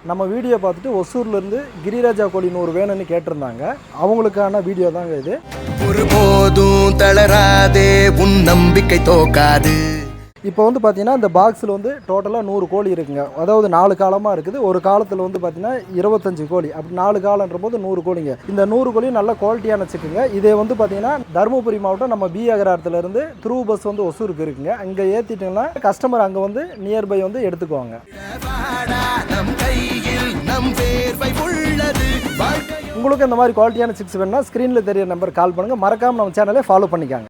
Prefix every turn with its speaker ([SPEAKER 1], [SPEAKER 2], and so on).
[SPEAKER 1] நம்ம வீடியோ பார்த்துட்டு ஒசூர்லேருந்து கிரிராஜா கோழி 100 வேணும்னு கேட்டிருந்தாங்க. அவங்களுக்கான வீடியோ தாங்க இது.
[SPEAKER 2] ஒருபோதும் தளராதே, உன் நம்பிக்கை தோக்காது.
[SPEAKER 1] இப்போ வந்து பார்த்தீங்கன்னா இந்த பாக்ஸில் வந்து டோட்டலாக 100 கோழி இருக்குங்க. அதாவது 4 காலமாக இருக்குது. ஒரு காலத்தில் வந்து பார்த்தீங்கன்னா 25 கோழி, அப்படி 4 காலன்ற போது 100 கோழிங்க. இந்த 100 கோழியும் நல்ல குவாலிட்டியான சிக்குங்க. இதே வந்து பார்த்தீங்கன்னா தருமபுரி மாவட்டம் நம்ம பி அகராரத்துலேருந்து த்ரூ பஸ் வந்து ஒசூருக்கு இருக்குங்க. அங்கே ஏற்றிட்டிங்கன்னா கஸ்டமர் அங்கே வந்து நியர்பை வந்து எடுத்துக்குவாங்க. உங்களுக்கு இந்த மாதிரி குவாலிட்டியான சிக்ஸ் வேணும்னா ஸ்க்ரீனில் தெரிய நம்பர் கால் பண்ணுங்கள். மறக்காமல் நம்ம சேனலை ஃபாலோ பண்ணிக்காங்க.